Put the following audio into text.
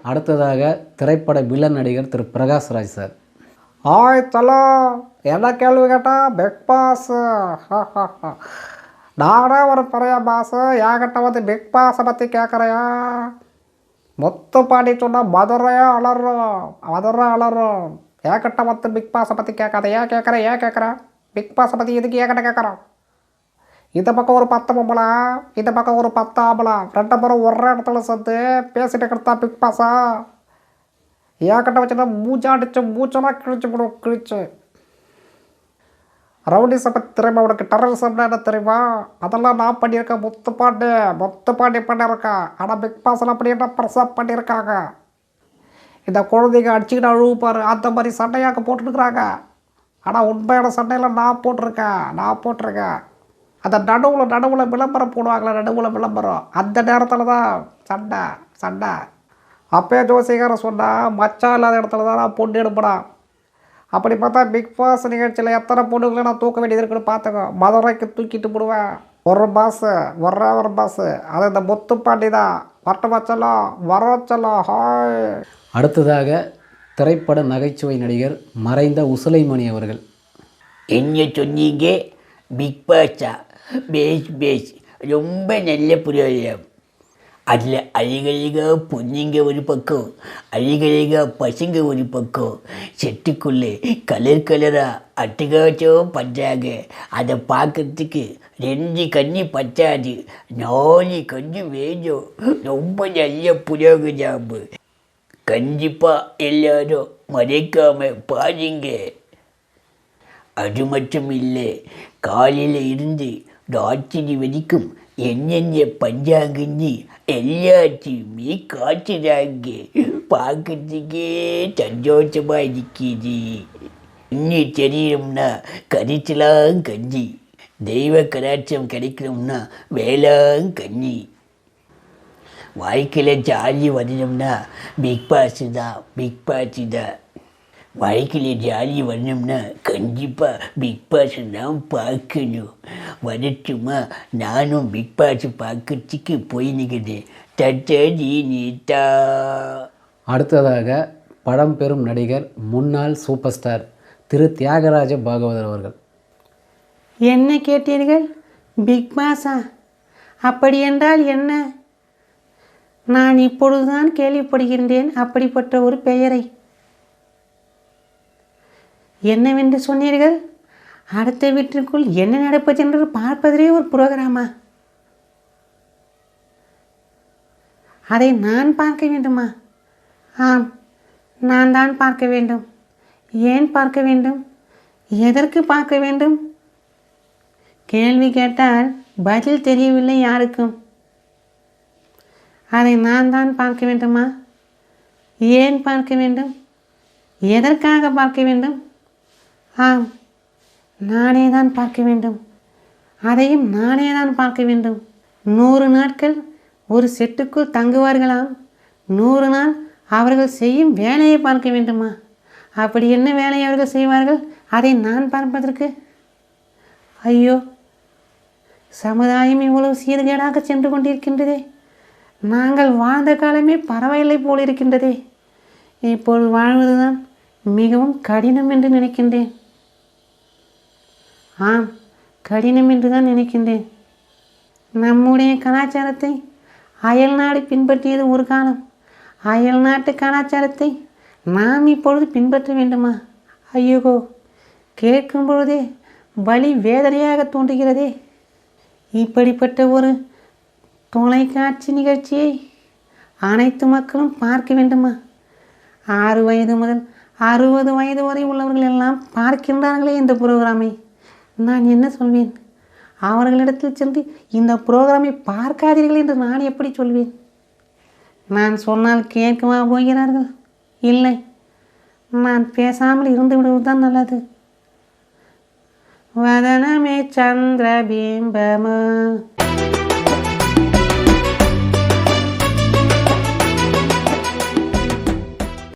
அடுத்ததாக திரைப்பட வில்லன் நடிகர் திரு பிரகாஷ்ராஜ் சார். ஆய் தலோ, என்ன கேள்வி கேட்டா பிக் பாஸ். நானே ஒரு பெரிய பாஸ், என்கிட்ட வந்து பிக் பாஸை பற்றி கேட்குறையா? மொத்த பாடி சொன்னால் மதுரையே அலறும், மதுரை அலறும். என்கிட்ட வந்து பிக் பாஸை பற்றி கேட்காத. ஏன் கேட்குற பிக் பாஸை பற்றி எதுக்கு என்கிட்ட கேட்குறோம்? இந்த பக்கம் ஒரு 10 பொம்பளை, இந்த பக்கம் ஒரு 10 ஆம்பளை, 2 பேரும் ஒரே இடத்துல சேர்ந்து பேசிட்டு இருக்கிறதா பிக் பாஸா? ஏன்கிட்ட வச்சுன்னா மூச்செல்லாம் கிழிச்சு. ரவுடிஸை பற்றி தெரியுமா உனக்கு? டெரரிசம்னா என்ன தெரியுமா? அதெல்லாம் நான் பண்ணியிருக்கேன். மொத்த பாண்டி பண்ணியிருக்கேன். ஆனால் பிக் பாஸில் அப்படி என்ன ப்ரெசப் பண்ணியிருக்காங்க? இந்த குழந்தைங்க அடிச்சுக்கிட்டு அழுவுப்பார், அந்த மாதிரி சண்டையாக்க போட்டுருக்குறாங்க. ஆனால் உண்மையான சண்டையில் நான் போட்டிருக்கேன். அந்த நடுவில் விளம்பரம் போடுவாங்களே, விளம்பரம், அந்த நேரத்தில் தான் சண்டை. அப்பயே ஜோசிகாரன் சொன்னால் மச்சான் இல்லாத இடத்துல தான் நான் பொண்ணு எடுப்பேன். அப்படி பார்த்தா பிக் பாஸ் நிகழ்ச்சியில் எத்தனை பொண்ணுகளை நான் தூக்க வேண்டியது இருக்குன்னு பார்த்துக்கோ. மதுரைக்கு தூக்கிட்டு போடுவேன். ஒரு பாஸு. அது இந்த முத்துப்பாண்டி தான். வரச்சலாம். ஹாய். அடுத்ததாக திரைப்பட நகைச்சுவை நடிகர் மறைந்த உசிலைமணி அவர்கள். என்ன சொன்னீங்க? பிக் பாஸா? பேஸ் ரொம்ப நல்ல புரியும். அதில் அழகழகா பொண்ணுங்க ஒரு பக்கம், அழகழகா பசங்க ஒரு பக்கம், செட்டுக்குள்ளே கலராக அட்டகாச்சம் பண்ணுறாங்க. அதை பார்க்கறதுக்கு 2 கண்ணி பத்தாது, 4 கண்ணு வேணும். ரொம்ப நல்ல புரோகிராம். கண்டிப்பாக எல்லாரும் மறைக்காமல் பாருங்க. அது மட்டும் இல்லை, காலையில் இருந்து ராத்திரி வரைக்கும் என்னென்ன பஞ்சாங்கன்னு எல்லாத்தையுமே காட்டுறாங்க. பார்க்கறதுக்கே சந்தோஷமாக இருக்குது. இன்னும் தெரியணும்னா கரிச்சலாம் கஞ்சி, தெய்வ கடாட்சம் கிடைக்கணும்னா வேளாங்கண்ணி. வாழ்க்கையில் ஜாலி வரணும்னா பிக் பாஸ் தான். வாழ்க்கையில் ஜாலி வரணும்னா கண்டிப்பாக பிக் பாஸ் தான் பார்க்கணும். வரட்டுமா? நானும் பிக் பாஸ் பார்க்கறதுக்கு போய் நிற்கிறேன். நீட்டா. அடுத்ததாக பழம்பெரும் நடிகர் முன்னாள் சூப்பர் ஸ்டார் திரு தியாகராஜ பாகவதர் அவர்கள். என்ன கேட்டீர்கள்? பிக் பாஸா? அப்படி என்றால் என்ன? நான் இப்பொழுதுதான் கேள்விப்படுகின்றேன் அப்படிப்பட்ட ஒரு பெயரை. என்னவென்று சொன்னீர்கள்? அடுத்த வீட்டிற்குள் என்ன நடப்பது என்று பார்ப்பதே ஒரு புரோகிராமா? அதை நான் பார்க்க வேண்டுமா? ஆம், நான் தான் பார்க்க வேண்டும். ஏன் பார்க்க வேண்டும்? எதற்கு பார்க்க வேண்டும்? கேள்வி கேட்டால் பதில் தெரியவில்லை யாருக்கும். அதை நான் தான் பார்க்க வேண்டுமா? ஏன் பார்க்க வேண்டும்? எதற்காக பார்க்க வேண்டும்? ஆம், நானே தான் பார்க்க வேண்டும். அதையும் நானே தான் பார்க்க வேண்டும். 100 நாட்கள் ஒரு செட்டுக்குள் தங்குவார்களாம். 100 நாள் அவர்கள் செய்யும் வேலையை பார்க்க வேண்டுமா? அப்படி என்ன வேலையை அவர்கள் செய்வார்கள் அதை நான் பார்ப்பதற்கு? ஐயோ, சமுதாயம் இவ்வளவு சீர்கேடாக சென்று கொண்டிருக்கின்றதே. நாங்கள் வாழ்ந்த காலமே பரவாயில்லை போல் இருக்கின்றதே. இப்போது வாழ்வதுதான் மிகவும் கடினம் என்று நினைக்கின்றேன். ஆம், கடினம் என்று தான் நினைக்கின்றேன். நம்முடைய கலாச்சாரத்தை அயல் நாடு பின்பற்றியது ஒரு காலம். அயல் நாட்டு கலாச்சாரத்தை நாம் இப்பொழுது பின்பற்ற வேண்டுமா? ஐயோ, கேட்கும் பொழுதே வலி வேதனையாக தோன்றுகிறதே. இப்படிப்பட்ட ஒரு தொலைக்காட்சி நிகழ்ச்சியை அனைத்து மக்களும் பார்க்க வேண்டுமா? 6 வயது முதல் 60 வயது வரை உள்ளவர்கள் எல்லாம் பார்க்கின்றார்களே இந்த புரோகிராமை. நான் என்ன சொல்வேன்? அவர்களிடத்தில் சென்று இந்த புரோகிராமை பார்க்காதீர்கள் என்று நான் எப்படி சொல்வேன்? நான் சொன்னால் கேட்கவா போகிறார்கள்? இல்லை, நான் பேசாமல் இருந்து விடுவதுதான் நல்லது. வதனமே சந்திர பிம்பம.